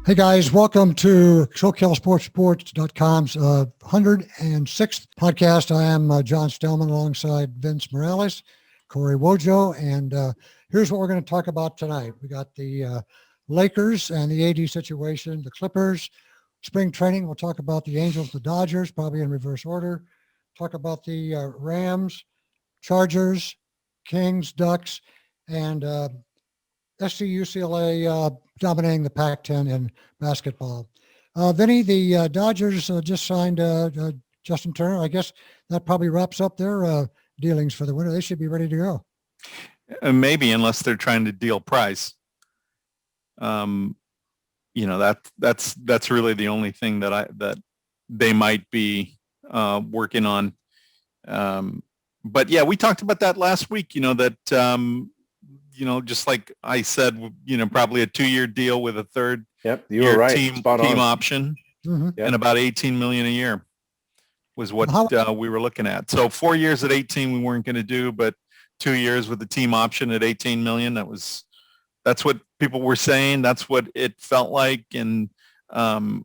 Hey guys, welcome to SoCalSportsReport.com's 106th podcast. I am John Stellman alongside Vince Morales, Corey Wojo, and here's what we're going to talk about tonight. We got the Lakers and the AD situation, the Clippers, spring training. We'll talk about the Angels, the Dodgers, probably in reverse order. Talk about the Rams, Chargers, Kings, Ducks, and SC UCLA dominating the Pac-10 in basketball. Vinny, the Dodgers just signed Justin Turner. I guess that probably wraps up their dealings for the winter. They should be ready to go. Maybe, unless they're trying to deal price. That's really the only thing that they might be working on. But yeah, we talked about that last week. Just like I said, probably a 2-year deal with a third you were right. team option, and about $18 million a year was what we were looking at. So 4 years at 18 we weren't going to do, but 2 years with the team option at $18 million, that's what people were saying. That's what it felt like. And there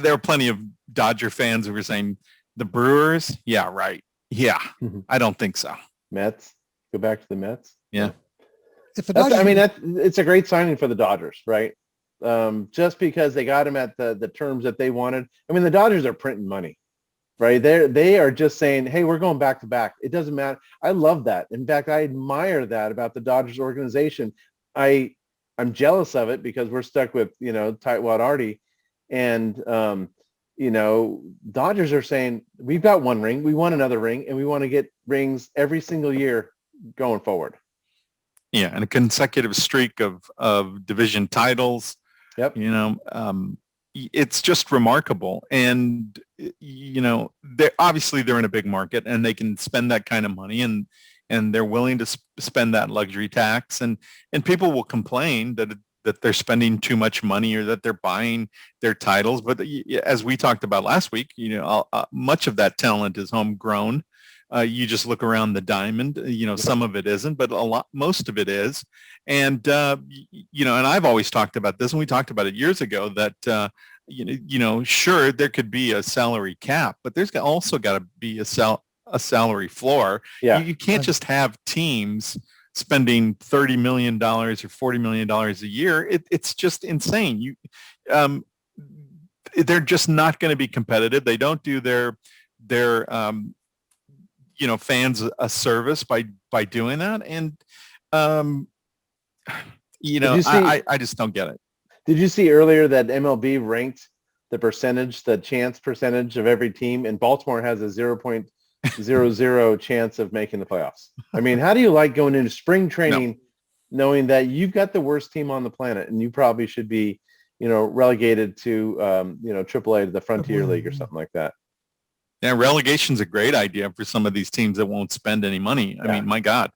were plenty of Dodger fans who were saying, the Brewers, yeah, right. Yeah, I don't think so. Mets, go back to the Mets. Yeah. It's a great signing for the Dodgers, right? Just because they got him at the terms that they wanted. I mean, the Dodgers are printing money, right? They are just saying, hey, we're going back to back. It doesn't matter. I love that. In fact, I admire that about the Dodgers organization. I'm jealous of it because we're stuck with, tightwad Artie. And, Dodgers are saying, we've got one ring. We want another ring, and we want to get rings every single year going forward. Yeah, and a consecutive streak of division titles. Yep. It's just remarkable. And, they're in a big market and they can spend that kind of money and they're willing to spend that luxury tax. And people will complain that they're spending too much money or that they're buying their titles. But as we talked about last week, much of that talent is homegrown. You just look around the diamond, some of it isn't, but most of it is. And, and I've always talked about this, and we talked about it years ago, that, sure, there could be a salary cap, but there's also got to be a salary floor. Yeah. You can't just have teams spending $30 million or $40 million a year. It's just insane. They're just not going to be competitive. They don't do their fans a service by doing that. And, I just don't get it. Did you see earlier that MLB ranked the chance percentage of every team, and Baltimore has a 0.00 chance of making the playoffs? I mean, how do you like going into spring training knowing that you've got the worst team on the planet and you probably should be, relegated to, AAA, to the Frontier League or something like that? Yeah, relegation's a great idea for some of these teams that won't spend any money. I mean, my God,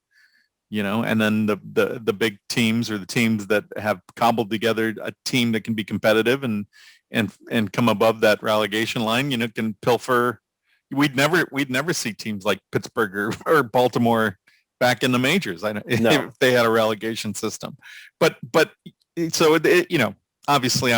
and then the big teams, or the teams that have cobbled together a team that can be competitive and come above that relegation line, can pilfer. We'd never see teams like Pittsburgh or Baltimore back in the majors. If they had a relegation system, but so obviously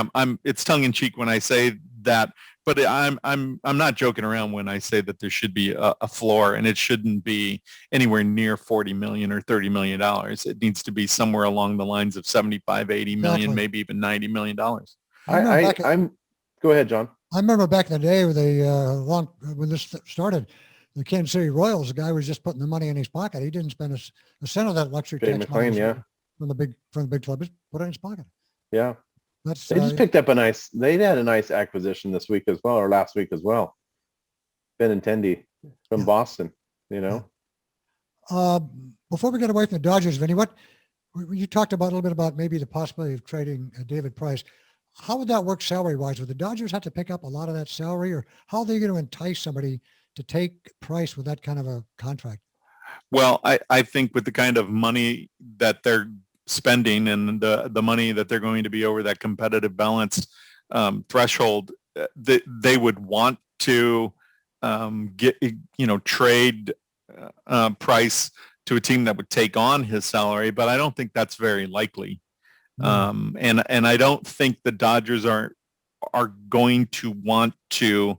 it's tongue in cheek when I say that. But I'm not joking around when I say that there should be a floor, and it shouldn't be anywhere near $40 million or $30 million. It needs to be somewhere along the lines of 75, 80 million, maybe even $90 million. Go ahead, John. I remember back in the day when this started, the Kansas City Royals, the guy was just putting the money in his pocket. He didn't spend a cent of that luxury tax money from the big club. Just put it in his pocket. Yeah. They just picked up they had a nice acquisition this week as well, or last week as well. Benintendi from Boston, Before we get away from the Dodgers, Vinny, you talked about a little bit about maybe the possibility of trading David Price. How would that work salary-wise? Would the Dodgers have to pick up a lot of that salary, or how are they going to entice somebody to take Price with that kind of a contract? Well, I think with the kind of money that they're spending and the money that they're going to be over that competitive balance threshold, they would want to trade Price to a team that would take on his salary, but I don't think that's very likely. And I don't think the Dodgers are going to want to,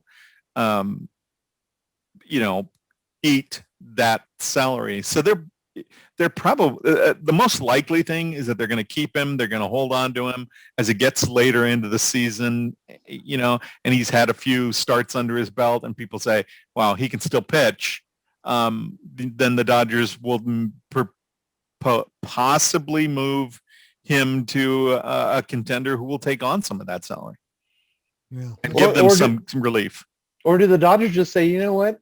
eat that salary. So they're probably the most likely thing is that they're going to keep him. They're going to hold on to him as it gets later into the season, and he's had a few starts under his belt and people say, wow, he can still pitch. Then the Dodgers will possibly move him to a contender who will take on some of that salary. Yeah. And give them some relief. Or do the Dodgers just say, you know what?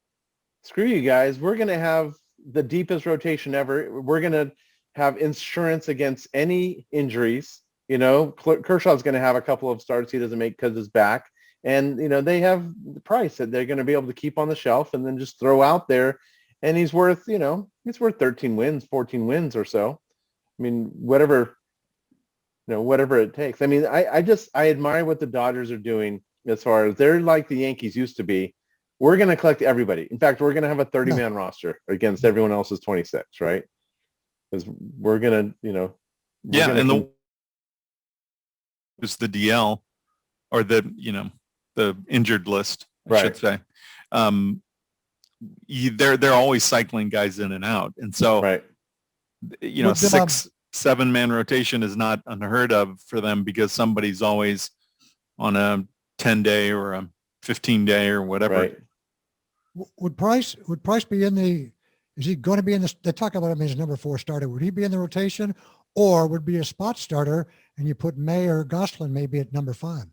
Screw you guys. We're going to have the deepest rotation ever. We're going to have insurance against any injuries. Kershaw's going to have a couple of starts he doesn't make because of his back. And, they have the price that they're going to be able to keep on the shelf and then just throw out there. And he's worth, he's worth 13 wins, 14 wins or so. I mean, whatever it takes. I mean, I admire what the Dodgers are doing as far as they're like the Yankees used to be. We're going to collect everybody. In fact, we're going to have a 30-man roster against everyone else's 26, right? Because we're going to, it's the DL or the injured list, I should say. They're always cycling guys in and out. And so, 6-7-man rotation is not unheard of for them because somebody's always on a 10-day or a 15-day or whatever. Right. Would Price be in is he going to be in this? They talk about him as number 4 starter. Would he be in the rotation or would be a spot starter and you put May or Gosselin maybe at number 5?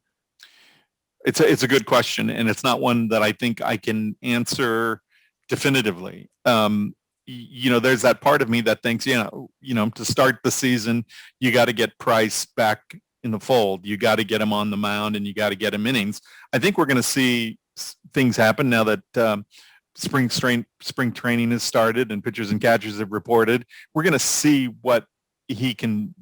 It's a good question. And it's not one that I think I can answer definitively. There's that part of me that thinks, to start the season, you got to get Price back in the fold. You got to get him on the mound and you got to get him innings. I think we're going to see things happen now that spring training has started and pitchers and catchers have reported. We're going to see what he can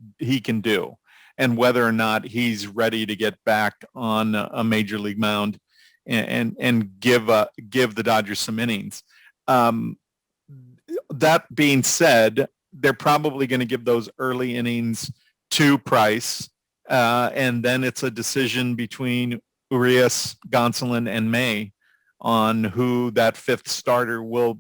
do and whether or not he's ready to get back on a major league mound and give the Dodgers some innings. That being said, they're probably going to give those early innings to Price, and then it's a decision between Urias, Gonsolin, and May on who that 5th starter will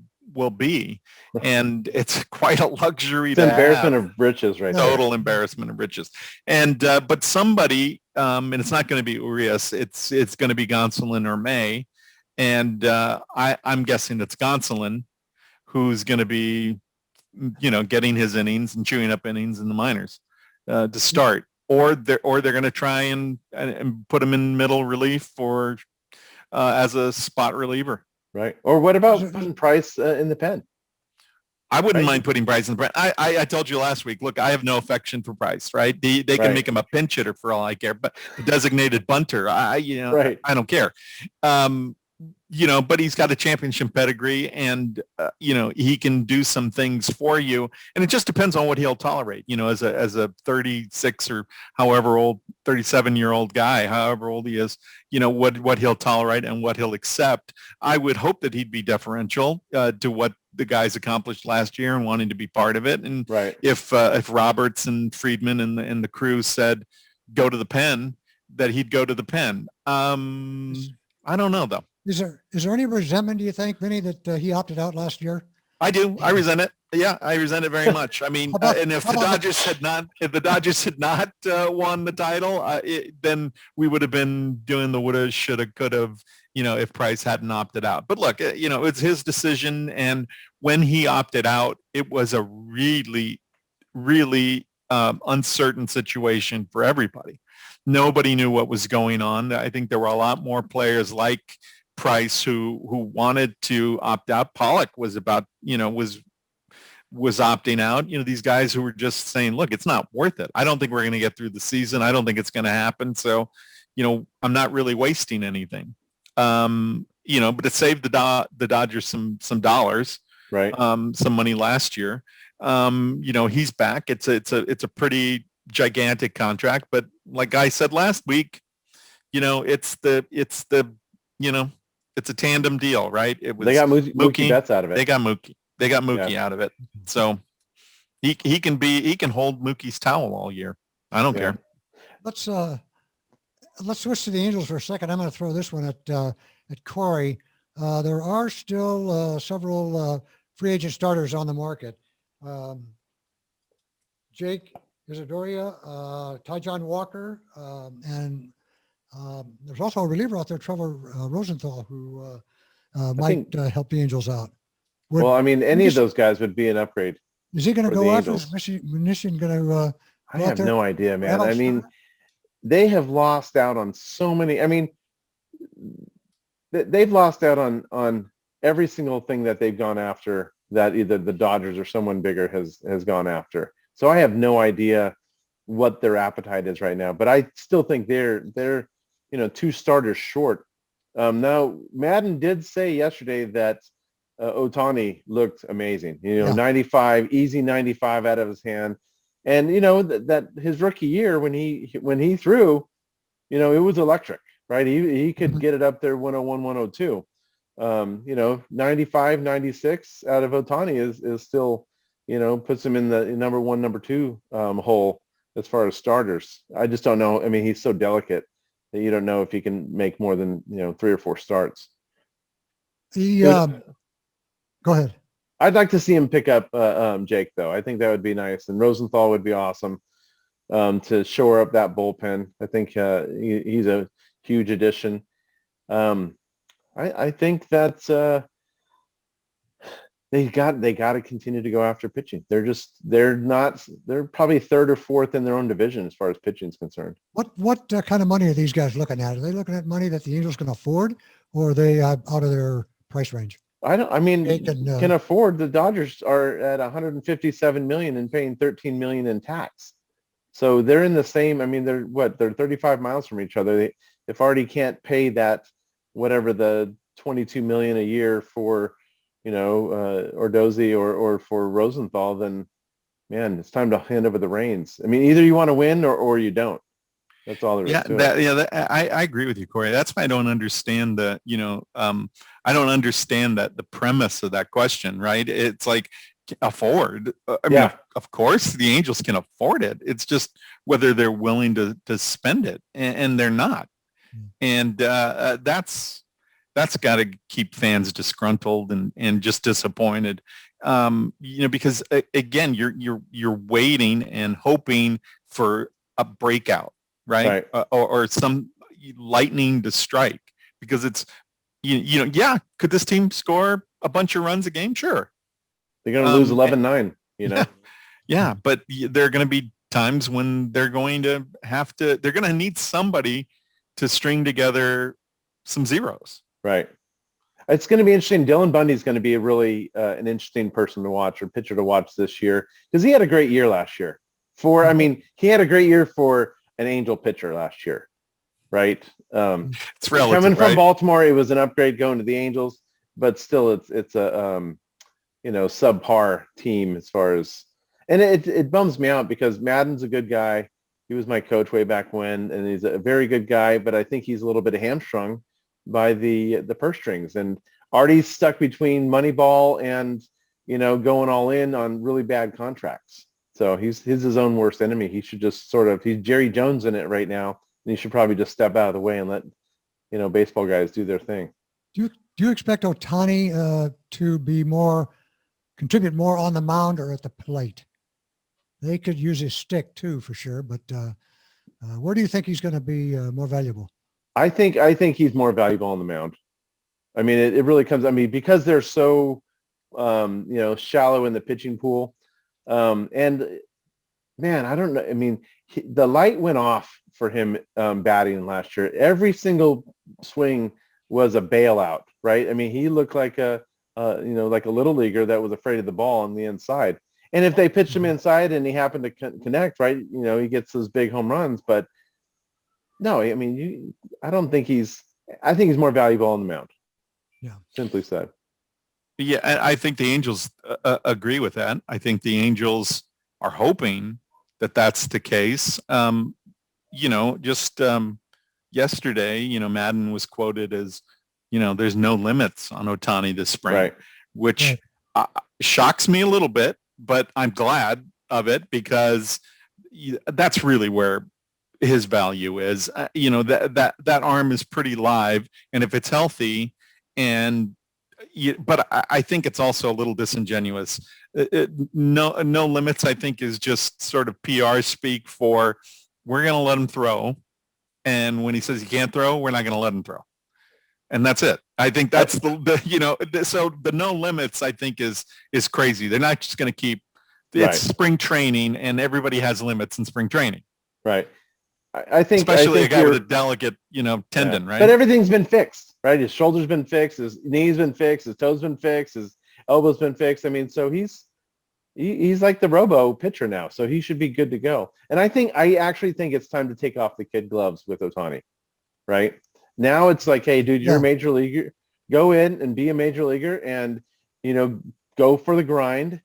be. And it's quite a luxury it's to embarrassment have. of riches right Total embarrassment of riches. And but somebody, and it's not going to be Urias, it's going to be Gonsolin or May. And I'm guessing it's Gonsolin who's going to be, getting his innings and chewing up innings in the minors to start. Or they're going to try and put him in middle relief or as a spot reliever. Right. Or what about putting Price in the pen? I wouldn't mind putting Price in the pen. I told you last week, look, I have no affection for Price, right? They can make him a pinch hitter for all I care, but the designated bunter, I don't care. But he's got a championship pedigree and, he can do some things for you. And it just depends on what he'll tolerate, as a 36 or however old, 37-year-old guy, however old he is, what he'll tolerate and what he'll accept. I would hope that he'd be deferential to what the guys accomplished last year and wanting to be part of it. And if Roberts and Friedman and the crew said, go to the pen, that he'd go to the pen. I don't know though. Is there any resentment, do you think, Vinny, that he opted out last year? I do. I resent it. Yeah, I resent it very much. I mean, and if the Dodgers had not won the title, then we would have been doing the woulda, shoulda, coulda, if Price hadn't opted out. But look, it's his decision. And when he opted out, it was a really, really uncertain situation for everybody. Nobody knew what was going on. I think there were a lot more players like Price who wanted to opt out. Pollock was opting out. These guys who were just saying, look, it's not worth it. I don't think we're going to get through the season. I don't think it's going to happen. So, I'm not really wasting anything. But it saved the Dodgers some dollars, right? Some money last year. He's back. It's a pretty gigantic contract, but like I said last week, it's a tandem deal, right? It was they got Mookie Betts out of it. They got Mookie out of it. So he can hold Mookie's towel all year. I don't care. Let's switch to the Angels for a second. I'm going to throw this one at Corey. There are still several free agent starters on the market. Jake Isadoria, Ty John Walker, and there's also a reliever out there, Trevor Rosenthal, who might help the Angels out. Any of those guys would be an upgrade. Is he going to go after? Is Michigan going to? I have no idea, man. I mean, they have lost out on so many. I mean, they've lost out on every single thing that they've gone after that either the Dodgers or someone bigger has gone after. So I have no idea what their appetite is right now. But I still think they're 2 starters short. Now, Madden did say yesterday that Ohtani looked amazing. 95, easy 95 out of his hand. And, that his rookie year when he threw, it was electric, right? He could get it up there 101, 102. 95, 96 out of Ohtani is still, puts him in the number 1, number 2 hole as far as starters. I just don't know. I mean, he's so delicate that you don't know if he can make more than, 3 or 4 starts. Go ahead. I'd like to see him pick up Jake, though. I think that would be nice. And Rosenthal would be awesome to shore up that bullpen. I think he's a huge addition. I think that they got to continue to go after pitching. They're probably 3rd or 4th in their own division as far as pitching is concerned. What kind of money are these guys looking at? Are they looking at money that the Angels can afford, or are they out of their price range? Can afford. The Dodgers are at $157 million and paying $13 million in tax. So they're in the same. I mean, they're 35 miles from each other. If Artie can't pay that, whatever the $22 million a year for, Ordozzi or for Rosenthal, then man, it's time to hand over the reins. I mean, either you want to win or you don't. That's all there is to it. I agree with you, Corey. That's why I don't understand I don't understand the premise of that question, right? It's like afford. Of course the Angels can afford it. It's just whether they're willing to spend it, and they're not. And that's got to keep fans disgruntled and just disappointed. Because again, you're waiting and hoping for a breakout. Right. Or some lightning to strike, because it's, could this team score a bunch of runs a game? Sure. They're going to lose 11-9, Yeah. But there are going to be times when they're going to need somebody to string together some zeros. Right. It's going to be interesting. Dylan Bundy's going to be a really an interesting person to watch, or pitcher to watch this year, because he had a great year last year. He had a great year for an Angel pitcher last year, right? It's relative, coming from Baltimore, it was an upgrade going to the Angels, but still it's a subpar team as far as, and it bums me out because Madden's a good guy. He was my coach way back when, and he's a very good guy, but I think he's a little bit hamstrung by the purse strings, and Artie's stuck between Moneyball and going all in on really bad contracts. So he's his own worst enemy. He should just he's Jerry Jones in it right now, and he should probably just step out of the way and let, baseball guys do their thing. Do you expect Ohtani to contribute more on the mound or at the plate? They could use his stick too, for sure. But where do you think he's going to be more valuable? I think he's more valuable on the mound. I mean, it really comes. I mean, because they're so shallow in the pitching pool. And man, I don't know. I mean, the light went off for him batting last year. Every single swing was a bailout, right? I mean, he looked like a little leaguer that was afraid of the ball on the inside. And if they pitched him inside and he happened to connect, right, he gets those big home runs. But no, I mean, I think he's more valuable on the mound. Yeah, simply said. Yeah, I think the Angels agree with that. I think the Angels are hoping that that's the case. Yesterday, Madden was quoted as, there's no limits on Ohtani this spring, which shocks me a little bit, but I'm glad of it because that's really where his value is. That arm is pretty live, and if it's healthy, but I think it's also a little disingenuous. No limits, I think, is just sort of PR speak for we're going to let him throw, and when he says he can't throw, we're not going to let him throw, and that's it. I think that's so the no limits, I think, is crazy. They're not just going to keep. It's spring training, and everybody has limits in spring training. Right. I think especially a guy with a delicate, tendon, right? But everything's been fixed, right? His shoulder's been fixed, his knee's been fixed, his toes been fixed, his elbow's been fixed. I mean, so he's like the robo pitcher now, so he should be good to go. And I actually think it's time to take off the kid gloves with Ohtani, right? Now it's like, hey, dude, you're a major leaguer. Go in and be a major leaguer, and go for the grind.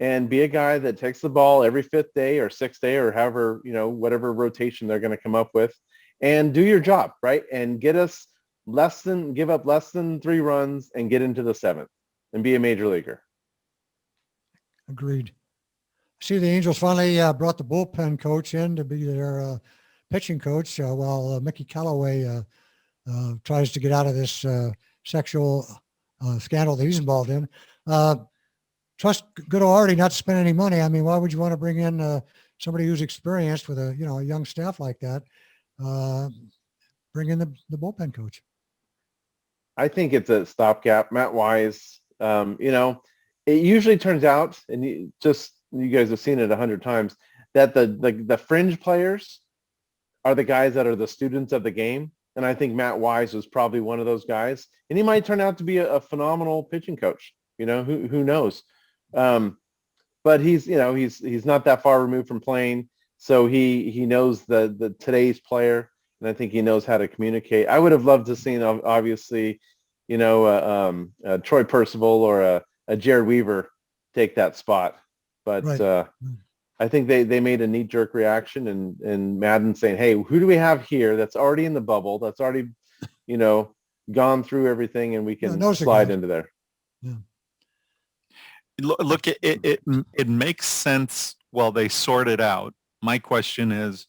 And be a guy that takes the ball every fifth day or sixth day or however, whatever rotation they're going to come up with, and do your job, right? And give up less than 3 runs and get into the 7th and be a major leaguer. Agreed. I see the Angels finally brought the bullpen coach in to be their pitching coach while Mickey Callaway tries to get out of this sexual scandal that he's involved in. Trust good old Artie not to spend any money. I mean, why would you want to bring in somebody who's experienced with a young staff like that? Bring in the bullpen coach. I think it's a stopgap. Matt Wise, it usually turns out, and you guys have seen it 100 times, that the fringe players are the guys that are the students of the game. And I think Matt Wise was probably one of those guys, and he might turn out to be a phenomenal pitching coach. Who knows? But he's not that far removed from playing, so he knows the today's player, and I think he knows how to communicate. I would have loved to seen obviously, Troy Percival or a Jared Weaver take that spot, but right. I think they made a knee-jerk reaction, and Madden saying, hey, who do we have here that's already in the bubble, that's already gone through everything, and we can slide into there. Yeah. Look, it makes sense while they sort it out. My question is,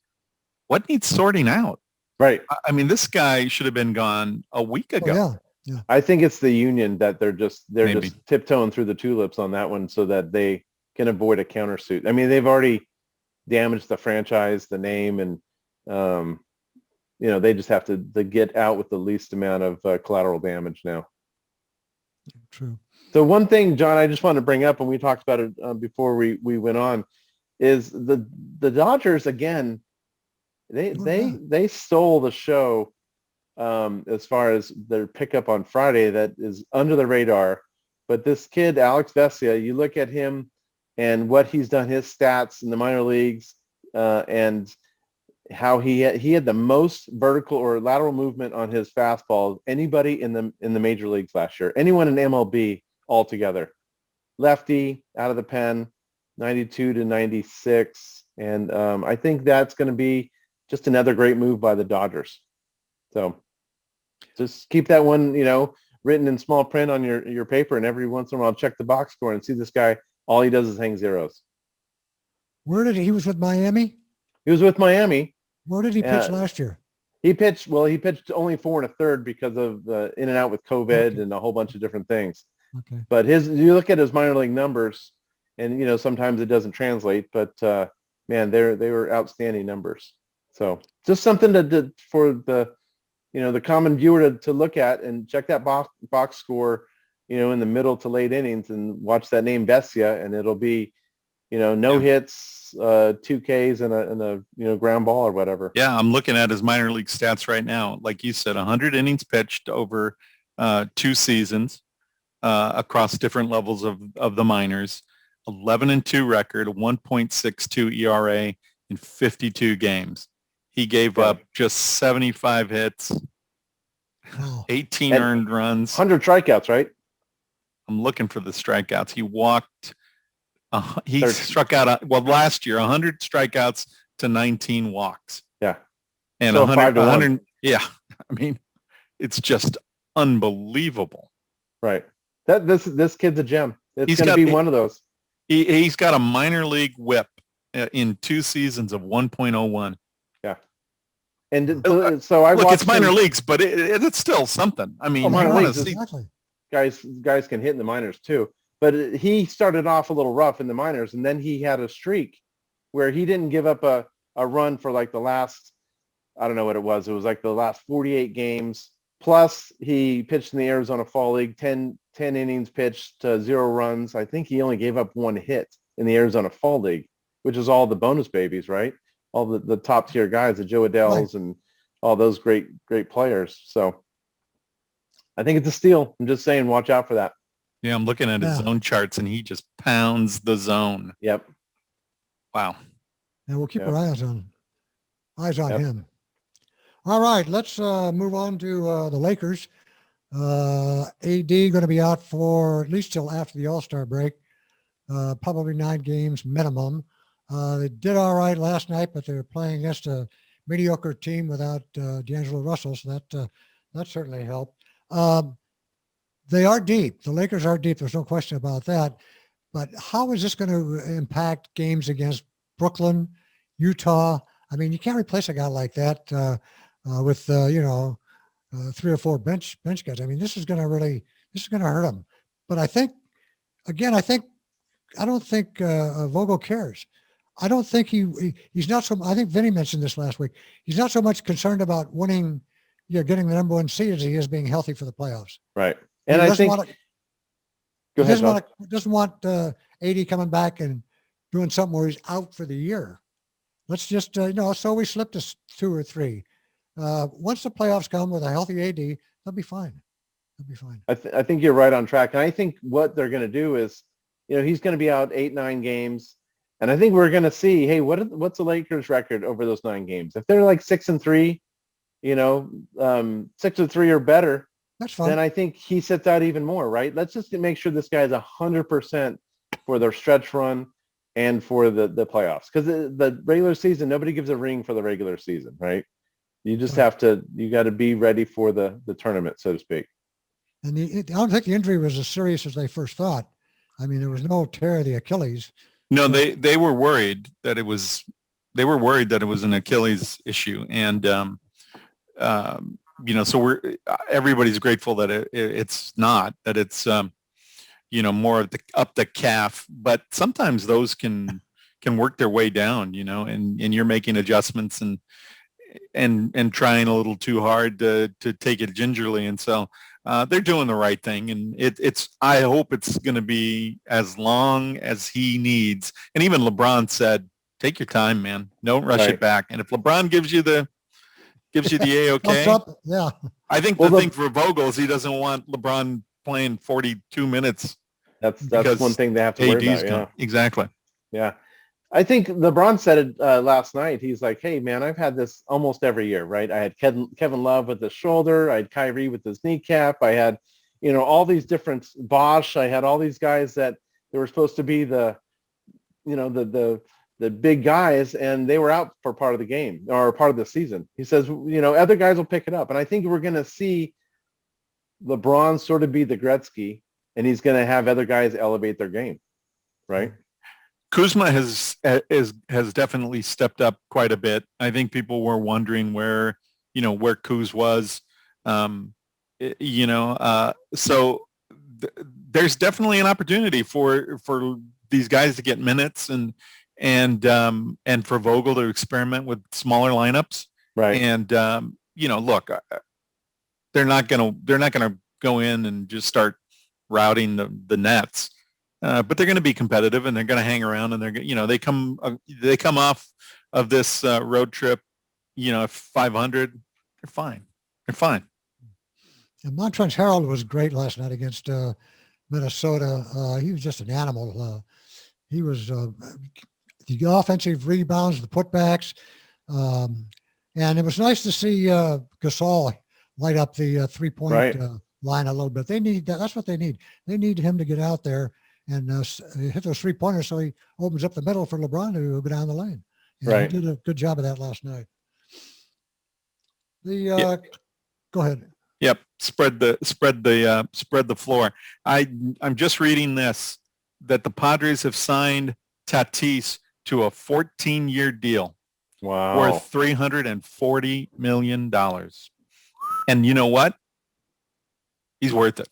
what needs sorting out? Right. I mean, this guy should have been gone a week ago. Oh, yeah. I think it's the union that they're just tiptoeing through the tulips on that one so that they can avoid a countersuit. I mean, they've already damaged the franchise, the name, and they just have to get out with the least amount of collateral damage now. True. So one thing, John, I just want to bring up, and we talked about it before we went on, is the Dodgers again. They stole the show as far as their pickup on Friday. That is under the radar. But this kid, Alex Vesia, you look at him and what he's done, his stats in the minor leagues, and how he had the most vertical or lateral movement on his fastball of anybody in the major leagues last year. Anyone in MLB altogether. Lefty out of the pen, 92 to 96. And I think that's going to be just another great move by the Dodgers. So just keep that one, written in small print on your paper, and every once in a while check the box score and see this guy. All he does is hang zeros. Where did he was with Miami? He was with Miami. Where did he pitch last year? He pitched only 4 1/3 because of the in and out with COVID and a whole bunch of different things. Okay. But you look at his minor league numbers, and sometimes it doesn't translate. But man, they were outstanding numbers. So just something for the common viewer to look at and check that box score, in the middle to late innings, and watch that name Vesia, and it'll be, no hits, 2 Ks and a ground ball or whatever. Yeah, I'm looking at his minor league stats right now. Like you said, 100 innings pitched over 2 seasons across different levels of the minors. 11-2 record, a 1.62 ERA in 52 games. He gave up just 75 hits, 18 earned runs, 100 strikeouts, right? I'm looking for the strikeouts. He walked. He struck out. Last year, 100 strikeouts to 19 walks. Yeah, and so 100. Yeah, I mean, it's just unbelievable. Right. This kid's a gem. It's going to be one of those. He's got a minor league WHIP in 2 seasons of 1.01. Yeah. And so I look, watched it's minor him, leagues, but it's still something. I mean, minor you wanna leagues, see- Exactly. guys can hit in the minors too. But he started off a little rough in the minors, and then he had a streak where he didn't give up a run for like the last, I don't know what it was. It was like the last 48 games. Plus, he pitched in the Arizona Fall League, 10 innings pitched, 0 runs. I think he only gave up 1 hit in the Arizona Fall League, which is all the bonus babies, right? All the top tier guys, the Joe Adells and all those great players. So I think it's a steal. I'm just saying, watch out for that. Yeah, I'm looking at his zone charts, and he just pounds the zone. Yep. Wow. And we'll keep our eyes on Yep. him. All right, let's move on to the Lakers. AD going to be out for at least till after the All-Star break, probably 9 games minimum. They did all right last night, but they're playing against a mediocre team without D'Angelo Russell, so that certainly helped. They are deep. The Lakers are deep. There's no question about that. But how is this going to impact games against Brooklyn, Utah? I mean, you can't replace a guy like that with 3 or 4 bench guys. I mean, this is going to hurt him. But I don't think Vogel cares. I don't think he's not so. I think Vinny mentioned this last week. He's not so much concerned about winning, getting the number 1 seed as he is being healthy for the playoffs. Right. And I think he doesn't want AD coming back and doing something where he's out for the year. Let's just so we slipped us 2 or 3. Once the playoffs come with a healthy AD, they'll be fine. I think you're right on track. And I think what they're going to do is, he's going to be out 8-9 games. And I think we're going to see, hey, what's the Lakers record over those 9 games? If they're like 6-3, 6-3 or better, that's fine. Then I think he sits out even more, right? Let's just make sure this guy's 100% for their stretch run and for the playoffs. Because the regular season, nobody gives a ring for the regular season, right? You just got to be ready for the tournament, so to speak. And I don't think the injury was as serious as they first thought. I mean, there was no tear of the Achilles. No, they were worried that it was an Achilles issue, and so everybody's grateful that it's not, that it's more of up the calf, but sometimes those can work their way down, and you're making adjustments and trying a little too hard to take it gingerly, and so they're doing the right thing, and I hope it's going to be as long as he needs. And even LeBron said, take your time, man, don't rush it back. And if LeBron gives you the A-okay, yeah. I think the thing for Vogel is he doesn't want LeBron playing 42 minutes. That's one thing they have to worry about. Yeah. Exactly. Yeah. I think LeBron said it last night. He's like, hey, man, I've had this almost every year, right? I had Kevin Love with his shoulder. I had Kyrie with his kneecap. I had, all these different Bosch. I had all these guys that they were supposed to be the big guys, and they were out for part of the game or part of the season. He says, other guys will pick it up. And I think we're going to see LeBron sort of be the Gretzky, and he's going to have other guys elevate their game, right? Kuzma has definitely stepped up quite a bit. I think people were wondering where Kuz was, so there's definitely an opportunity for these guys to get minutes and for Vogel to experiment with smaller lineups. Right. And, look, they're not going to go in and just start routing the Nets. But they're going to be competitive, and they're going to hang around, and they come off of this road trip, 500. They're fine. And Montrezl Harrell was great last night against Minnesota. He was just an animal. He was the offensive rebounds, the putbacks, and it was nice to see Gasol light up the 3-point line a little bit. They need that. That's what they need. They need him to get out there and hit those 3-pointers so he opens up the middle for LeBron to go down the lane. And he did a good job of that last night. Go ahead. Yep. Spread the floor. I'm just reading this, that the Padres have signed Tatis to a 14-year deal Wow. worth $340 million. And you know what? He's worth it.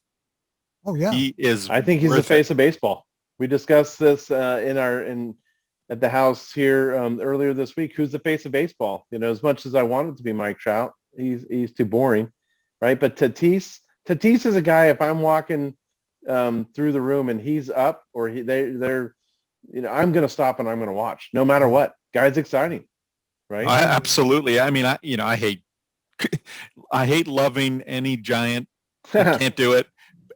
Oh yeah. He is. I think he's the face of baseball. We discussed this at the house here earlier this week. Who's the face of baseball? You know, as much as I wanted to be Mike Trout, he's too boring, right? But Tatis is a guy. If I'm walking through the room and he's up, or they're, you know, I'm going to stop and I'm going to watch, no matter what. Guy's exciting, right? Absolutely. I mean, I hate loving any Giant. Can't do it.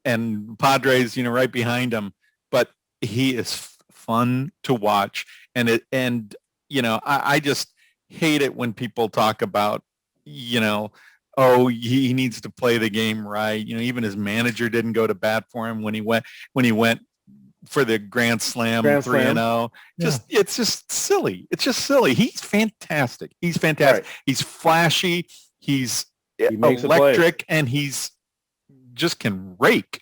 And Padres, you know, right behind him, but he is fun to watch. And you know, I just hate it when people talk about, you know, oh, he needs to play the game right. You know, even his manager didn't go to bat for him when he went for the Grand Slam 3-0. It's just silly. It's just silly. He's fantastic. Right. He's flashy. He makes electric, and he's just can rake.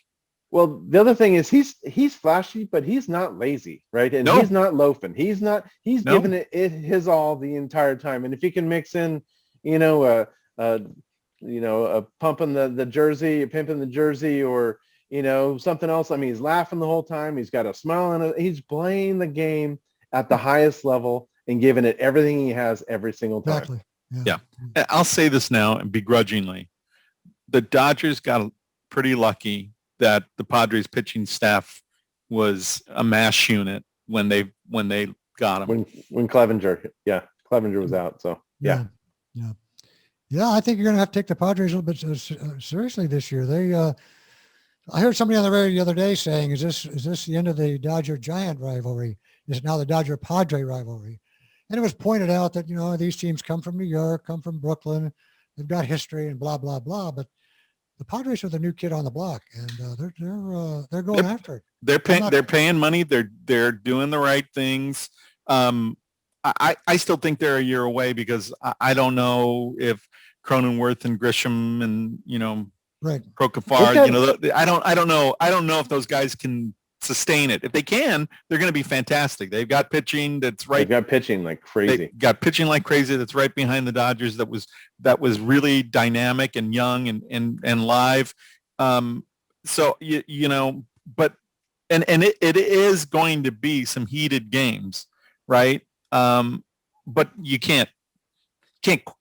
Well, the other thing is he's flashy, but he's not lazy, right? And he's not loafing. He's giving it his all the entire time. And if he can mix in, you know, a pumping the jersey, a pimping the jersey, or, you know, something else. I mean, he's laughing the whole time. He's got a smile on it. He's playing the game at the highest level and giving it everything he has every single time. Exactly. Yeah. I'll say this now, and begrudgingly, the Dodgers got pretty lucky that the Padres pitching staff was a mash unit when they got him. When Clevenger was out. So yeah. I think you're going to have to take the Padres a little bit seriously this year. They, I heard somebody on the radio the other day saying, "Is this the end of the Dodger Giant rivalry? Is it now the Dodger Padre rivalry?" And it was pointed out that, you know, these teams come from New York, come from Brooklyn, they've got history and blah blah blah, but the Padres are the new kid on the block, and they're going after it. They're paying money. They're doing the right things. I still think they're a year away, because I don't know if Cronenworth and Grisham and, you know, right, Procafar, you know, I don't know if those guys can sustain it. If they can, they're going to be fantastic. They've got pitching that's right. They've got pitching like crazy. That's right behind the Dodgers. That was really dynamic and young and live. So you know, but and it is going to be some heated games, right? But you can't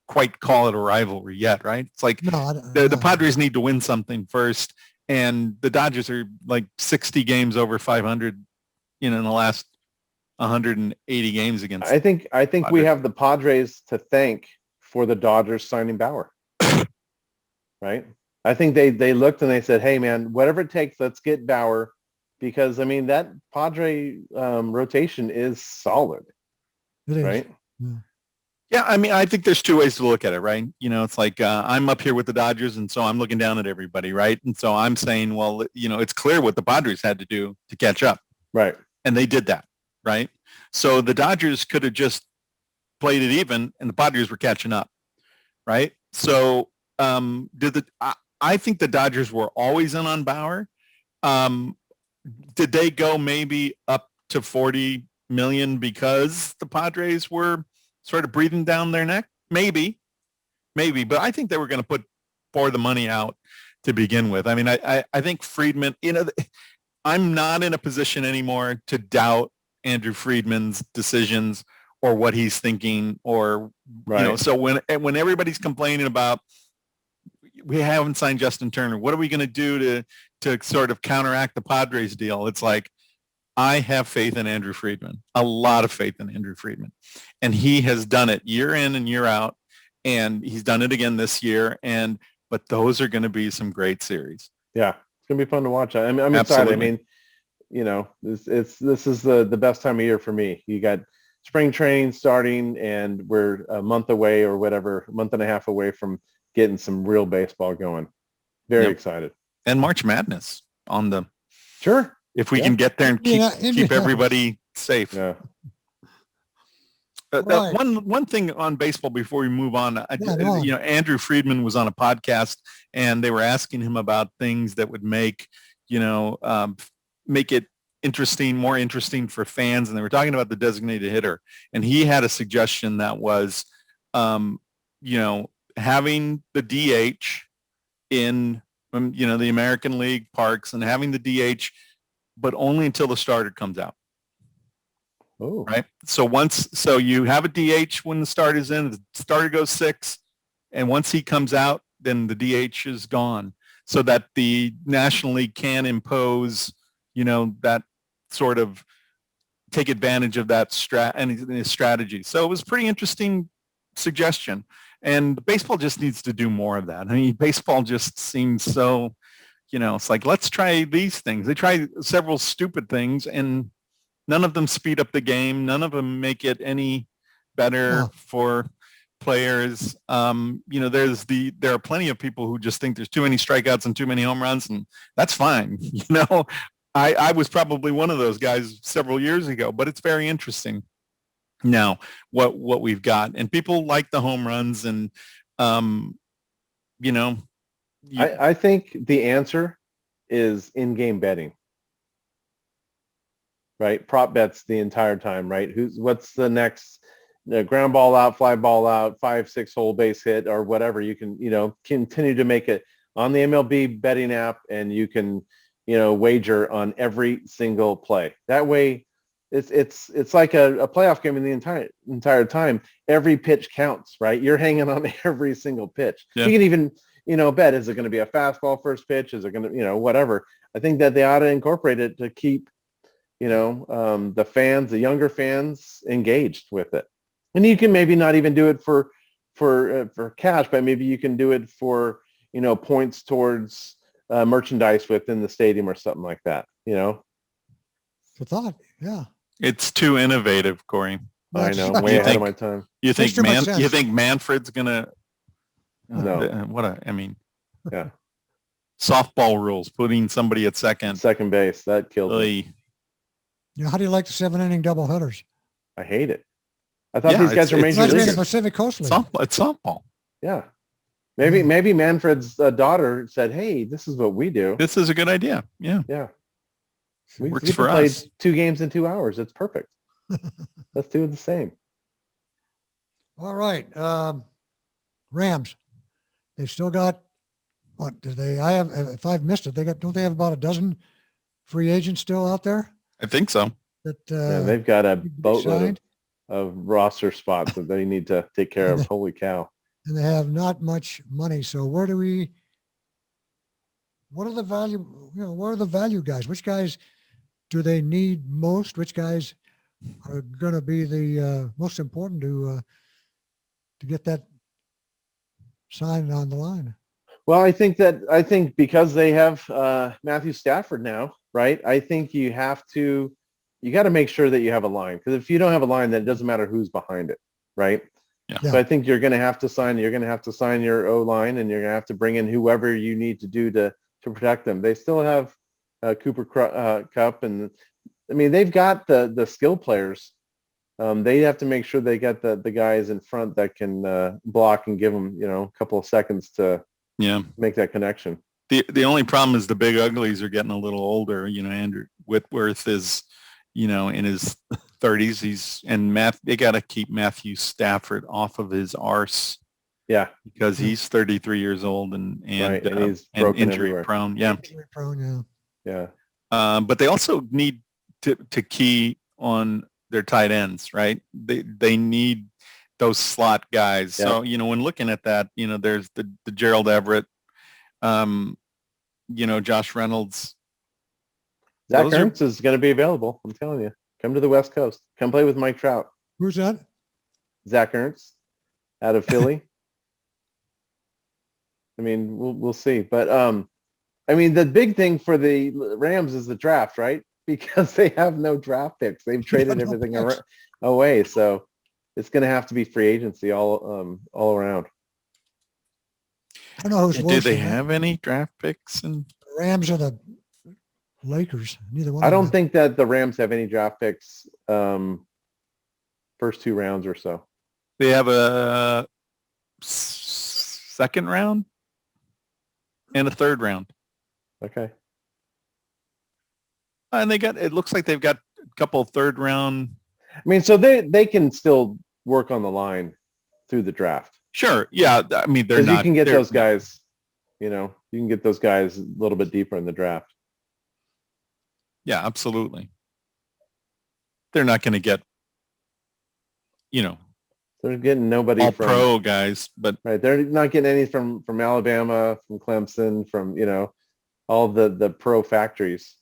quite call it a rivalry yet, right? It's like the Padres need to win something first. And the Dodgers are like 60 games over 500, you know, in the last 180 games against. I think we have the Padres to thank for the Dodgers signing Bauer. Right? I think they looked and they said, "Hey man, whatever it takes, let's get Bauer," because I mean that Padre rotation is solid. It is. Right? Yeah, I mean, I think there's two ways to look at it, right? You know, it's like I'm up here with the Dodgers, and so I'm looking down at everybody, right? And so I'm saying, well, you know, it's clear what the Padres had to do to catch up. Right. And they did that, right? So the Dodgers could have just played it even, and the Padres were catching up, right? So I think the Dodgers were always in on Bauer. Did they go maybe up to 40 million because the Padres were sort of breathing down their neck? Maybe, but I think they were going to pour the money out to begin with. I mean, I think Friedman, you know, I'm not in a position anymore to doubt Andrew Friedman's decisions or what he's thinking, or, you know, so when everybody's complaining about, we haven't signed Justin Turner, what are we going to do to sort of counteract the Padres deal? It's like, I have faith in Andrew Friedman, a lot of faith in Andrew Friedman. And he has done it year in and year out. And he's done it again this year. But those are going to be some great series. Yeah, it's going to be fun to watch. I'm excited. I mean, you know, this is the best time of year for me. You got spring training starting, and we're a month away or whatever, a month and a half away from getting some real baseball going. Very excited. And March Madness on the... Sure. If we can get there and keep everybody safe. Yeah. One thing on baseball before we move on, you know, Andrew Friedman was on a podcast, and they were asking him about things that would make, you know, make it more interesting for fans. And they were talking about the designated hitter. And he had a suggestion that was, having the DH in, the American League parks and having the DH, but only until the starter comes out. Oh, right. So you have a DH when the start is in, the starter goes 6, and once he comes out, then the DH is gone, so that the National League can impose, that sort of take advantage of that strategy. So it was a pretty interesting suggestion, and baseball just needs to do more of that. I mean, baseball just seems so, it's like, let's try these things. They try several stupid things, and none of them speed up the game. None of them make it any better for players. There are plenty of people who just think there's too many strikeouts and too many home runs, and that's fine. I was probably one of those guys several years ago, but it's very interesting now what we've got, and people like the home runs, and I think the answer is in-game betting. Right, prop bets the entire time. Right, what's the next ground ball out, fly ball out, 5-6 hole base hit, or whatever. You can continue to make it on the MLB betting app, and you can wager on every single play. That way, it's like a playoff game in the entire time. Every pitch counts. Right, you're hanging on every single pitch. Yeah. You can even bet, is it going to be a fastball first pitch? Is it going to whatever? I think that they ought to incorporate it to keep the fans, the younger fans, engaged with it. And you can maybe not even do it for cash, but maybe you can do it for points towards merchandise within the stadium or something like that. It's a thought, yeah. It's too innovative, Corey. I know, way ahead of my time. You think Manfred's gonna? No. Yeah. Softball rules, putting somebody at second base, that killed me. How do you like the 7-inning double headers? I hate it. I thought these guys were major leaguers. The Pacific Coast League. It's softball. Yeah. Maybe Manfred's daughter said, "Hey, this is what we do. This is a good idea." Yeah. Yeah. Works for us. 2 games in 2 hours. It's perfect. Let's do the same. All right. Rams. They've still got what? If I've missed it, don't they have about a dozen free agents still out there? I think so. They've got a boatload of roster spots that they need to take care of. Holy cow. And they have not much money. So what are the value guys? Which guys do they need most? Which guys are going to be the most important to get that sign on the line? Well, I think because they have Matthew Stafford now, right? I think you got to make sure that you have a line, because if you don't have a line, then it doesn't matter who's behind it, right? Yeah. So I think you're going to have to sign your O-line, and you're going to have to bring in whoever you need to do to protect them. They still have Cooper Kupp, and I mean, they've got the skill players. They have to make sure they get the guys in front that can block and give them, a couple of seconds to make that connection. The only problem is the big uglies are getting a little older. Andrew Whitworth is, in his 30s. They got to keep Matthew Stafford off of his arse. Yeah, because he's 33 years old and he's and injury prone. Yeah, injury prone. Yeah. But they also need to key on their tight ends, right? They need those slot guys. Yeah. So when looking at that, there's the Gerald Everett, Josh Reynolds. Zach Ertz is going to be available. I'm telling you, come to the West Coast. Come play with Mike Trout. Who's that? Zach Ertz, out of Philly. I mean, we'll see, but the big thing for the Rams is the draft, right? Because they have no draft picks. They've traded everything away, so it's going to have to be free agency all around. I don't know who's worse. Do they have any draft picks? And the Rams or the Lakers? Neither one. I don't think that the Rams have any draft picks. First 2 rounds or so. They have a second round and a third round. Okay. And it looks like they've got a couple third round. I mean, so they can still work on the line through the draft. Sure. Yeah. I mean, they're Because not. You can get they're- those guys, you can get those guys a little bit deeper in the draft. Yeah, absolutely. They're not going to get, They're getting nobody all from pro guys, but right. They're not getting any from Alabama, from Clemson, from all the pro factories.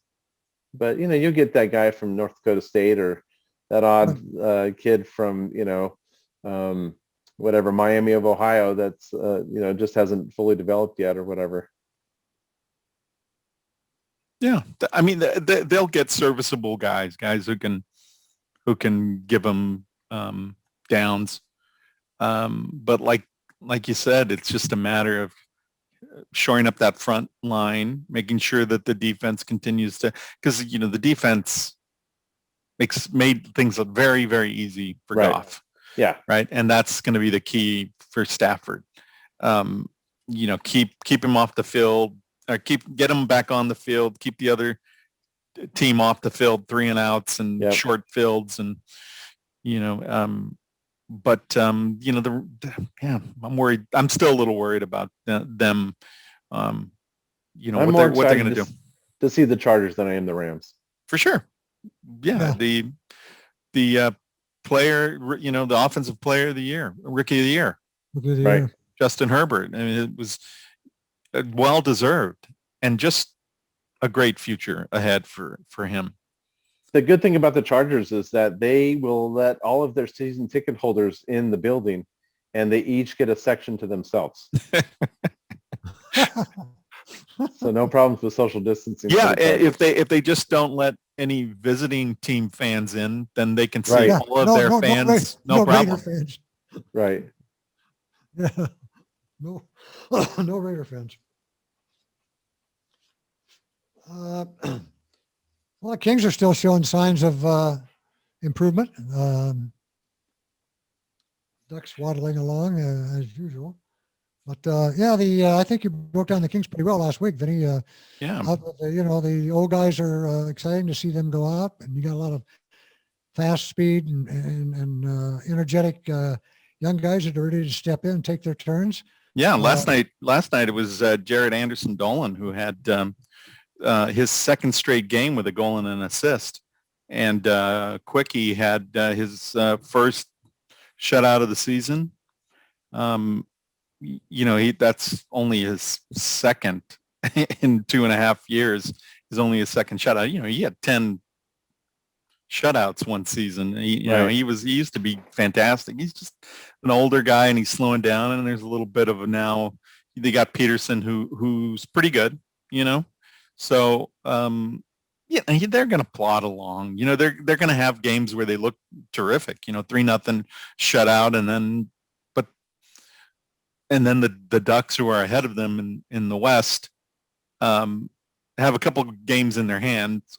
But you'll get that guy from North Dakota State or that odd kid from whatever Miami of Ohio that's just hasn't fully developed yet or whatever. yeah, I mean they'll get serviceable guys who can give them downs. But like you said, it's just a matter of shoring up that front line, making sure that the defense continues to, because the defense made things very, very easy for Right. Goff. Yeah. Right. And that's going to be the key for Stafford. Keep him off the field, or get him back on the field, keep the other team off the field, 3 and outs and short fields. And, I'm worried. I'm still a little worried about them. I'm what more they're going to do to see the Chargers than I am the Rams. for sure. Yeah. The player, the offensive player of the year, rookie of the year, Right. Justin Herbert. I mean, it was well deserved and just a great future ahead for him. The good thing about the Chargers is that they will let all of their season ticket holders in the building, and they each get a section to themselves. So no problems with social distancing. Yeah, if they just don't let any visiting team fans in, then they can see Right. all of their fans. No problem. Raider fans. Right. Yeah. No, no Raider fans. Well, the Kings are still showing signs of improvement. Ducks waddling along as usual. But I think you broke down the Kings pretty well last week, Vinny. The old guys are exciting to see them go up, and you got a lot of fast speed and energetic young guys that are ready to step in and take their turns. Yeah, last night it was Jared Anderson Dolan who had his second straight game with a goal and an assist, and Quickie had his first shutout of the season. That's only his second in 2.5 years. Is only his second shutout. He had 10 shutouts one season. He used to be fantastic. He's just an older guy and he's slowing down. And there's a little bit of now. They got Peterson who's pretty good. So they're going to plod along. They're going to have games where they look terrific. 3-0 shutout, and then the Ducks, who are ahead of them in the West, have a couple games in their hands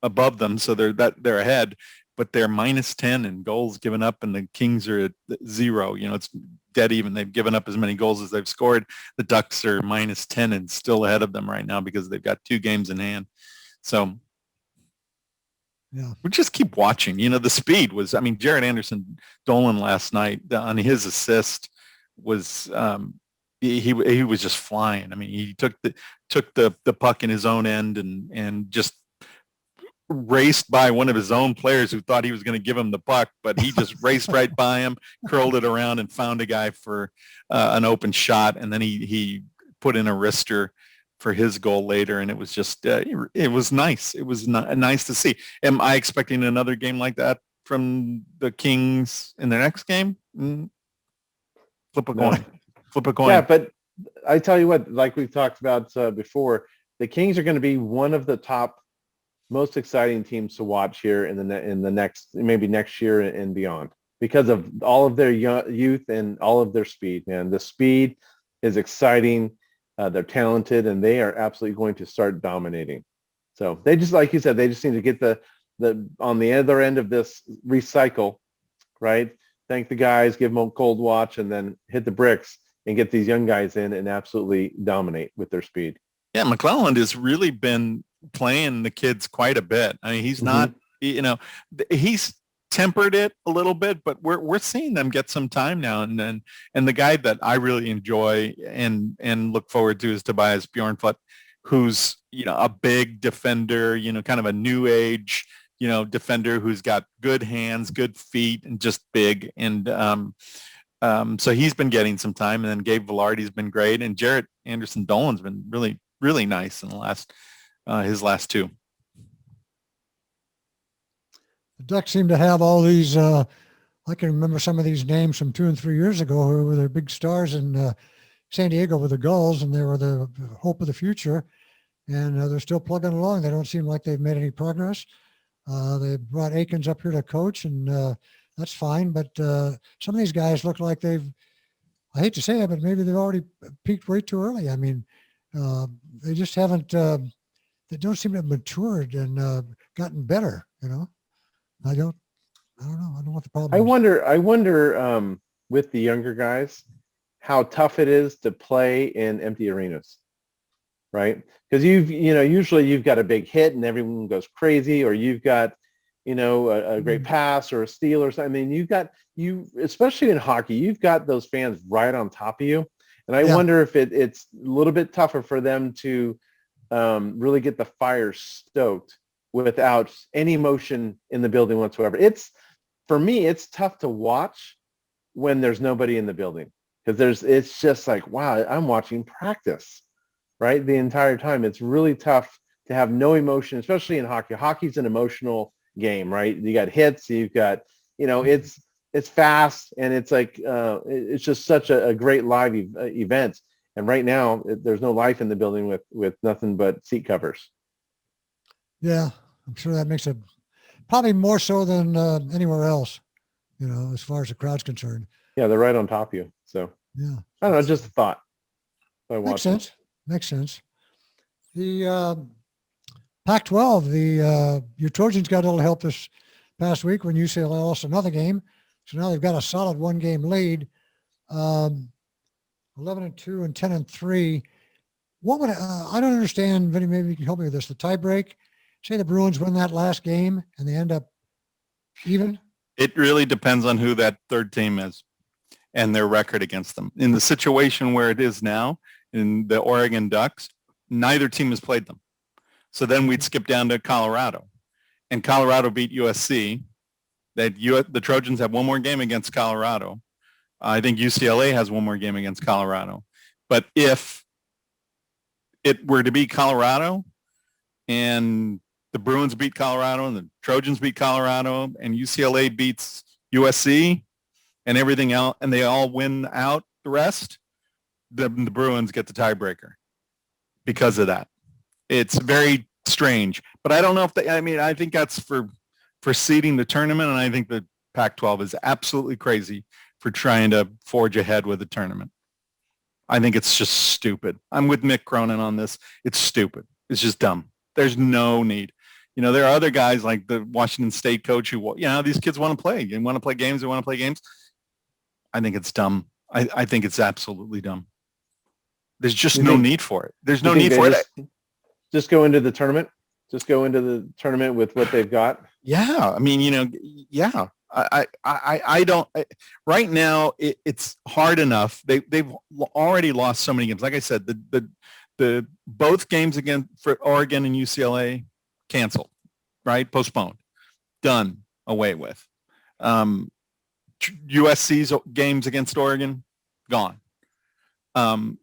above them, so they're ahead, but they're -10 in goals given up, and the Kings are at 0. It's dead even. They've given up as many goals as they've scored. The Ducks are -10 and still ahead of them right now because they've got 2 games in hand. So we just keep watching. The speed was. I mean, Jared Anderson Dolan last night on his assist was he was just flying. I mean, he took the puck in his own end and just raced by one of his own players who thought he was going to give him the puck, but he just raced right by him, curled it around, and found a guy for an open shot, and then he put in a wrister for his goal later, and it was just it was nice. It was nice to see. Am I expecting another game like that from the Kings in their next game? Flip a coin. Flip a coin. Yeah, but I tell you what, like we've talked about before, the Kings are going to be one of the top most exciting teams to watch here in the next year and beyond, because of all of their youth and all of their speed. Man, the speed is exciting. They're talented, and they are absolutely going to start dominating. So they just, like you said, they just need to get the on the other end of this recycle, right? Thank the guys, give them a cold watch, and then hit the bricks and get these young guys in and absolutely dominate with their speed. Yeah, McClelland has really been playing the kids quite a bit. I mean, he's Mm-hmm. not, he's tempered it a little bit, but we're seeing them get some time now and then. And the guy that I really enjoy and look forward to is Tobias Bjornfot, who's, a big defender, kind of a new age, defender who's got good hands, good feet, and just big. And so he's been getting some time. And then Gabe Velarde's been great. And Jarrett Anderson Dolan's been really, really nice in the last his last two. The Ducks seem to have all these, I can remember some of these names from 2 and 3 years ago who were their big stars in San Diego with the Gulls, and they were the hope of the future. And they're still plugging along. They don't seem like they've made any progress. They brought Akins up here to coach, and that's fine. But some of these guys look like I hate to say it, but maybe they've already peaked way too early. I mean, they just haven't, they don't seem to have matured and gotten better, I don't know. I don't know what the problem is. I wonder with the younger guys, how tough it is to play in empty arenas, right? Because usually you've got a big hit and everyone goes crazy, or you've got, a great pass or a steal or something. I mean, especially in hockey, you've got those fans right on top of you. And I wonder if it's a little bit tougher for them to really get the fire stoked without any emotion in the building whatsoever. For me, it's tough to watch when there's nobody in the building, because it's just like, wow, I'm watching practice, right? The entire time. It's really tough to have no emotion, especially in hockey. Hockey's an emotional game, right? You got hits, you've got, it's fast, and it's like, it's just such a great live event. And right now there's no life in the building with nothing but seat covers. Yeah, I'm sure that makes it probably more so than anywhere else, as far as the crowd's concerned. Yeah, they're right on top of you. So yeah, I don't know, just a thought. Makes sense. The Pac-12, your Trojans got a little help this past week when UCLA lost another game. So now they've got a solid 1-game lead, 11-2 and 10-3. What would I don't understand, Vinny, maybe you can help me with this. The tie break, say the Bruins win that last game and they end up even? It really depends on who that third team is and their record against them. In the situation where it is now, in the Oregon Ducks, neither team has played them. So then we'd skip down to Colorado. And Colorado beat USC. The Trojans have one more game against Colorado. I think UCLA has one more game against Colorado. But if it were to be Colorado and the Bruins beat Colorado and the Trojans beat Colorado and UCLA beats USC and everything else, and they all win out the rest, the Bruins get the tiebreaker because of that. It's very strange, but I don't know if I think that's for seeding the tournament. And I think the Pac-12 is absolutely crazy for trying to forge ahead with the tournament. I think it's just stupid. I'm with Mick Cronin on this. It's stupid. It's just dumb. There's no need. There are other guys like the Washington State coach who, these kids want to play. They want to play games. They want to play games. I think it's dumb. I think it's absolutely dumb. There's just no need for it. There's no need for it. Just go into the tournament. Just go into the tournament with what they've got. Yeah. I mean, yeah. I don't right now. It's hard enough. They've already lost so many games. Like I said, the both games for Oregon and UCLA canceled, right? Postponed, done, away with. USC's games against Oregon, gone.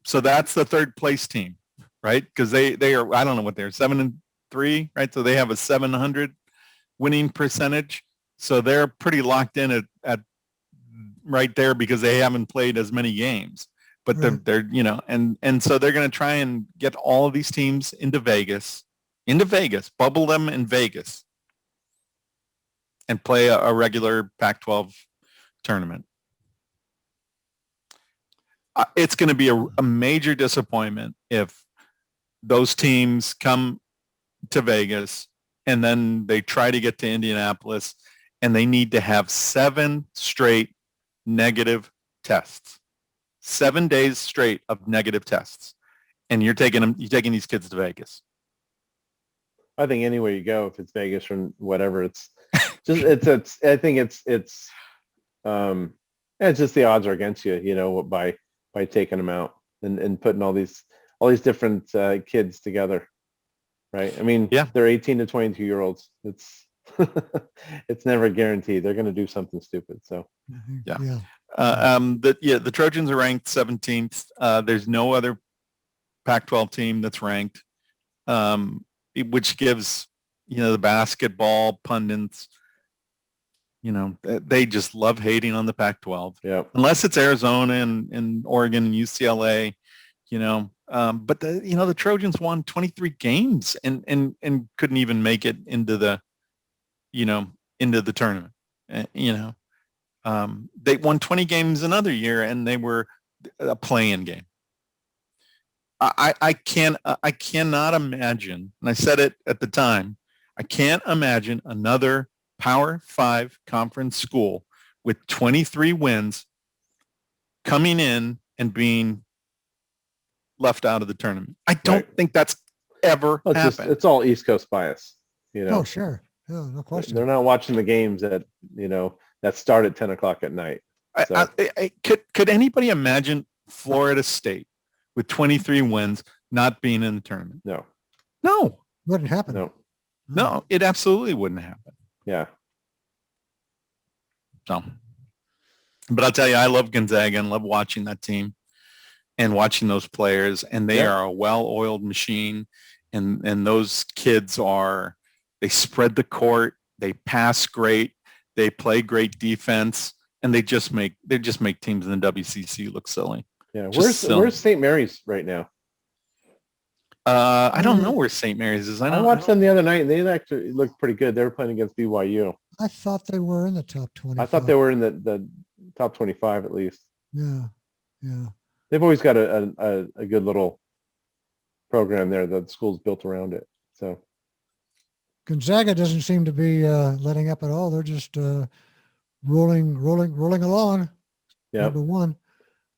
So that's the third place team, right? Because they are, I don't know what they're, 7-3, right? So they have a 700 winning percentage. So they're pretty locked in at right there because they haven't played as many games. But they're and so they're going to try and get all of these teams into Vegas, bubble them in Vegas, and play a regular Pac-12 tournament. It's going to be a major disappointment if those teams come to Vegas and then they try to get to Indianapolis and they need to have 7 straight negative tests. 7 days straight of negative tests. And you're taking these kids to Vegas. I think anywhere you go, if it's Vegas or whatever, it's just I think it's just the odds are against you, by taking them out and putting all these different kids together, right? I mean, Yeah. they're 18 to 22 year olds. It's it's never guaranteed they're going to do something stupid. So Yeah. Yeah. The Trojans are ranked 17th. There's no other Pac-12 team that's ranked, which gives, the basketball pundits, they just love hating on the Pac-12. yeah, Unless it's Arizona and Oregon and UCLA, but the Trojans won 23 games and couldn't even make it into the tournament. They won 20 games another year and they were a play-in game. I cannot imagine, and I said it at the time, I can't imagine another Power 5 conference school with 23 wins coming in and being left out of the tournament. I don't think that's ever happened. It's all East Coast bias, Oh, sure. Yeah, no question. They're not watching the games that start at 10 o'clock at night. So. Could anybody imagine Florida State with 23 wins not being in the tournament? No. Wouldn't happen. No, it absolutely wouldn't happen. Yeah. So, but I'll tell you, I love Gonzaga and love watching that team and watching those players, and they are a well-oiled machine. And those kids they spread the court, they pass great, they play great defense, and they just make teams in the WCC look silly. Yeah. Where's St. Mary's right now? I don't know where St. Mary's is. I watched them the other night, and they actually looked pretty good. They were playing against BYU. I thought they were in the top 20. I thought they were in the top 25 at least. Yeah. They've always got a good little program there. The school's built around it. So Gonzaga doesn't seem to be letting up at all. They're just rolling along. Yeah. Number one.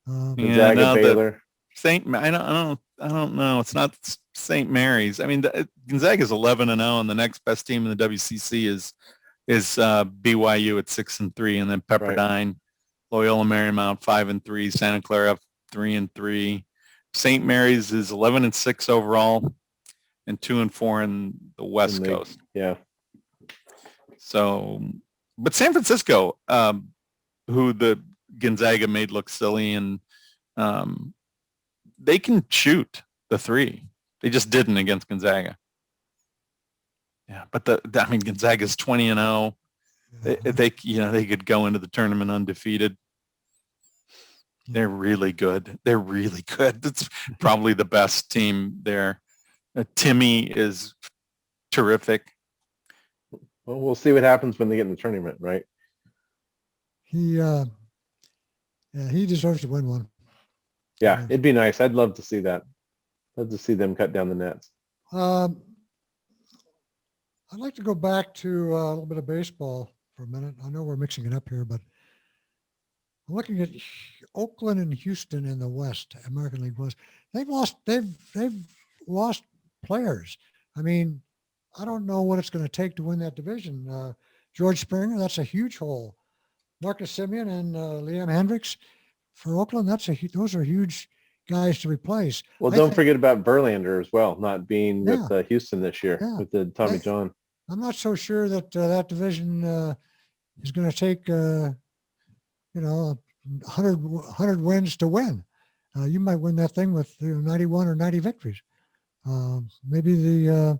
Gonzaga, Baylor. I don't know. It's not St. Mary's. I mean, Gonzaga is 11-0, and the next best team in the WCC is BYU at 6-3, and then Pepperdine, Loyola Marymount 5-3, Santa Clara 3-3. St. Mary's is 11-6 overall, and 2-4 in the West Coast. Yeah. So, but San Francisco, who the Gonzaga made look silly, and they can shoot the three. They just didn't against Gonzaga. Yeah, but Gonzaga's 20-0. They could go into the tournament undefeated. They're really good. It's probably the best team there. Timmy is terrific. Well, we'll see what happens when they get in the tournament, right? He deserves to win one. Yeah, it'd be nice. I'd love to see that. Love to see them cut down the nets. I'd like to go back to a little bit of baseball for a minute. I know we're mixing it up here, but I'm looking at Oakland and Houston in the West, American League West. They've lost players. I mean, I don't know what it's going to take to win that division. George Springer, that's a huge hole. Marcus Simeon and Liam Hendricks for Oakland, those are huge guys to replace. Well, don't forget about Verlander as well, not being with Houston this year with the Tommy John. I'm not so sure that that division is going to take 100 wins to win. You might win that thing with 91 or 90 victories. Maybe the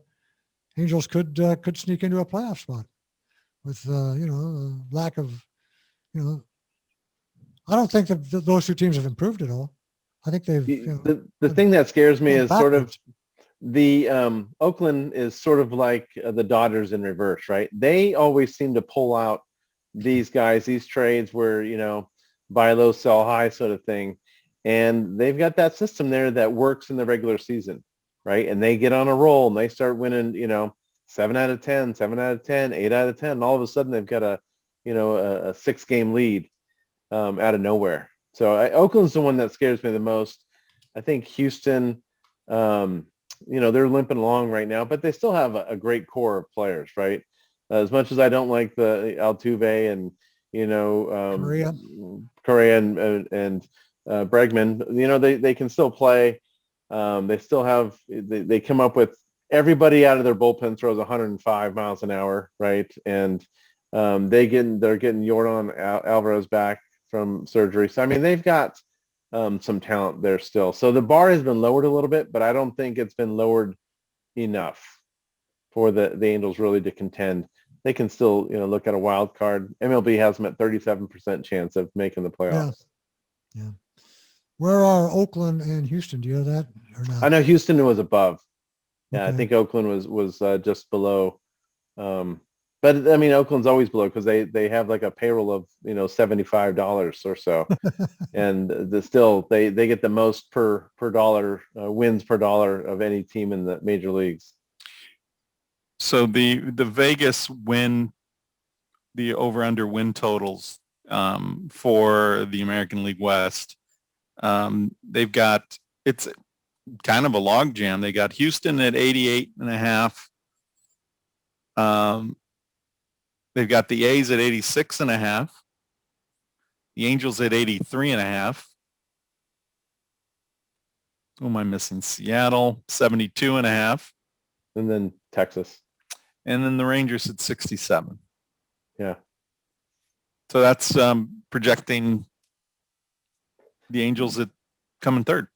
Angels could sneak into a playoff spot with lack of I don't think that those two teams have improved at all. I think they've the thing that scares me is sort of the Oakland is sort of like the Dodgers in reverse, right? They always seem to pull out these guys, these trades where buy low, sell high sort of thing, and they've got that system there that works in the regular season, right? And they get on a roll and they start winning 7 out of 10, 7 out of 10, 8 out of 10, and all of a sudden they've got a 6-game lead out of nowhere. So Oakland's the one that scares me the most. I think Houston, they're limping along right now, but they still have a great core of players, right? As much as I don't like the Altuve and Correa and Bregman, they can still play. They still have they come up with everybody out of their bullpen throws 105 miles an hour, right? And they're getting Yordan Alvarez back from surgery. So I mean, they've got some talent there still. So the bar has been lowered a little bit, but I don't think it's been lowered enough for the Angels really to contend. They can still, look at a wild card. MLB has them at 37% chance of making the playoffs. Yeah. Where are Oakland and Houston? Do you know that or not? I know Houston was above. Yeah, Okay. I think Oakland was just below. But I mean, Oakland's always below because they have like a payroll of $75 or so, and they get the most per dollar wins per dollar of any team in the major leagues. So the Vegas win, the over/under win totals for the American League West, they've got, it's kind of a logjam. They got Houston at 88.5. They've got the A's at 86.5. The Angels at 83.5. Who am I missing? Seattle 72.5. And then Texas. And then the Rangers at 67. Yeah. So that's projecting the Angels at coming third.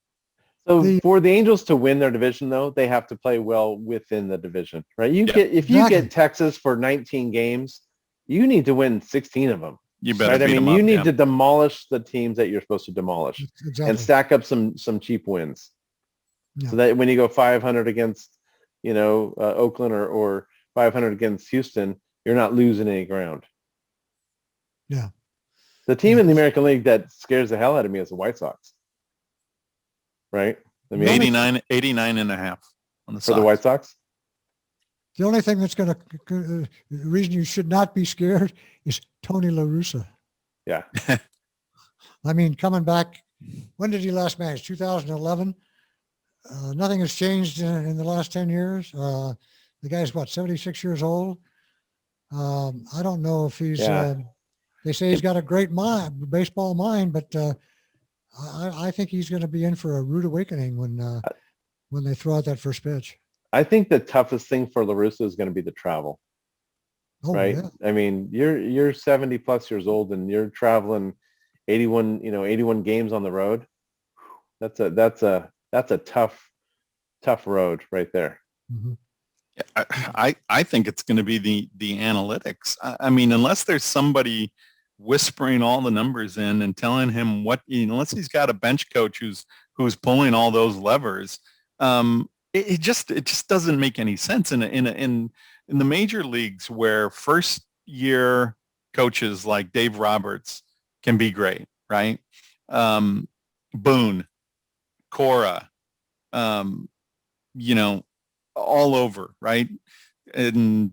So for the Angels to win their division, though, they have to play well within the division, right? You get Texas for 19 games, you need to win 16 of them. You better right? beat them up, you need to demolish the teams that you're supposed to demolish and stack up some cheap wins. Yeah. So that when you go 500 against, Oakland or 500 against Houston, you're not losing any ground. Yeah. The team in the American League that scares the hell out of me is the White Sox. Right? I mean, 89.5 on the for the White Sox. The only thing that's going to, the reason you should not be scared is Tony La Russa. Yeah. I mean, coming back, when did he last manage? 2011? Nothing has changed in the last 10 years. The guy's, 76 years old? I don't know if he's, they say he's got a great mind, baseball mind, but I think he's going to be in for a rude awakening when they throw out that first pitch. I think the toughest thing for La Russa is going to be the travel. Oh, right? Yeah. I mean, you're 70 plus years old and you're traveling 81 games on the road. That's a tough road right there. Mm-hmm. I think it's going to be the analytics. I mean, unless there's somebody whispering all the numbers in and telling him what, unless he's got a bench coach who's pulling all those levers, it just doesn't make any sense in the major leagues where first year coaches like Dave Roberts can be great, right? Boone, Cora, all over, right? And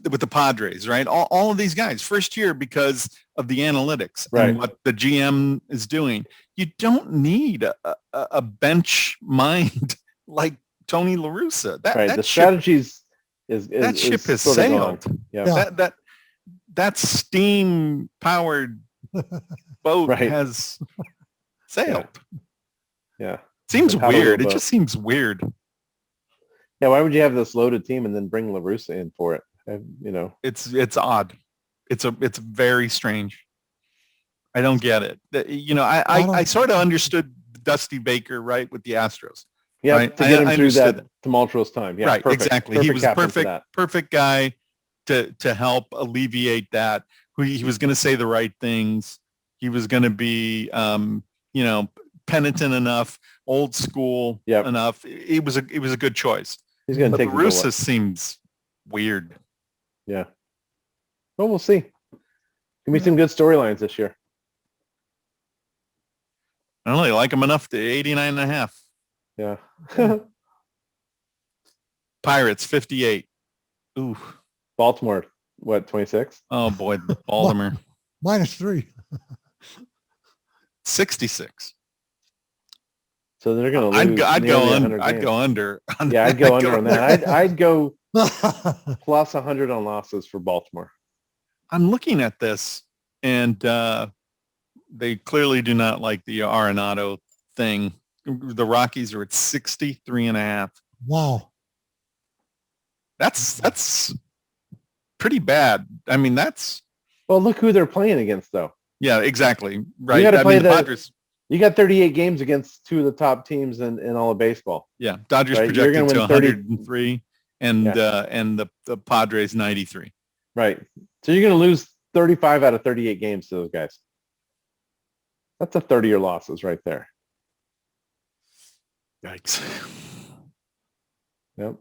with the Padres, right? All of these guys, first year because of the analytics and what the GM is doing. You don't need a bench mind like Tony La Russa. The strategies that ship has sailed. Yeah. That steam powered boat has sailed. Yeah. Seems weird. It just seems weird. Yeah, why would you have this loaded team and then bring La Russa in for it? It's odd. It's very strange. I don't get it. I sort of understood Dusty Baker, right, with the Astros. Yeah, right? to get him through that tumultuous time. Yeah, right, perfect. Exactly. He was perfect guy to help alleviate that. He was going to say the right things. He was going to be, penitent enough, old school enough. It was a good choice. He's going to take Russa seems weird. Yeah. Well, we'll see. Give me some good storylines this year. I only like him enough to 89.5. Yeah. Pirates 58. Ooh. Baltimore, what, 26? Oh boy, Baltimore. -3. 66. So they're going to lose. I'd nearly go 100 I'd games. go under. Yeah, I'd go under on that. I'd go plus 100 on losses for Baltimore. I'm looking at this, and they clearly do not like the Arenado thing. The Rockies are at 63.5. Wow. That's pretty bad. I mean, that's Well, look who they're playing against, though. yeah, exactly. Right. You got to I play mean, the Padres. You got 38 games against two of the top teams in all of baseball. Yeah, Dodgers Right, you're projected gonna to win 30 103, and the Padres 93. Right. So you're going to lose 35 out of 38 games to those guys. That's a 30-year losses right there. Yikes. Yep.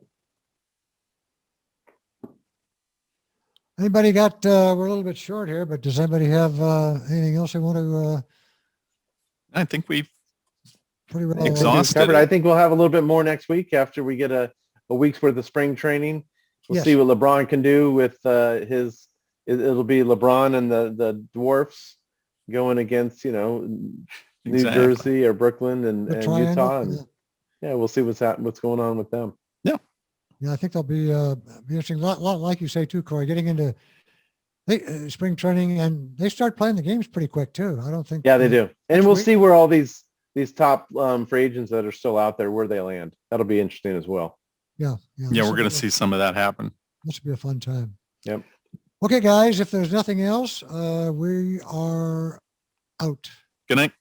Anybody got, we're a little bit short here, but does anybody have anything else they want to I think we've pretty well Exhausted. Covered. I think we'll have a little bit more next week after we get a week's worth of spring training. We'll Yes. see what LeBron can do with it'll be LeBron and the Dwarfs going against, New Exactly. Jersey or Brooklyn and triangle? Utah. And yeah, we'll see what's going on with them. Yeah, I think they'll be interesting. A lot like you say too, Corey, getting into spring training, and they start playing the games pretty quick too. I don't think. Yeah, they do. And next we'll week? see where all these top free agents that are still out there, where they land. That'll be interesting as well. Yeah. Yeah, we're going to see some of that happen. This will be a fun time. Yep. Okay, guys, if there's nothing else, we are out. Good night.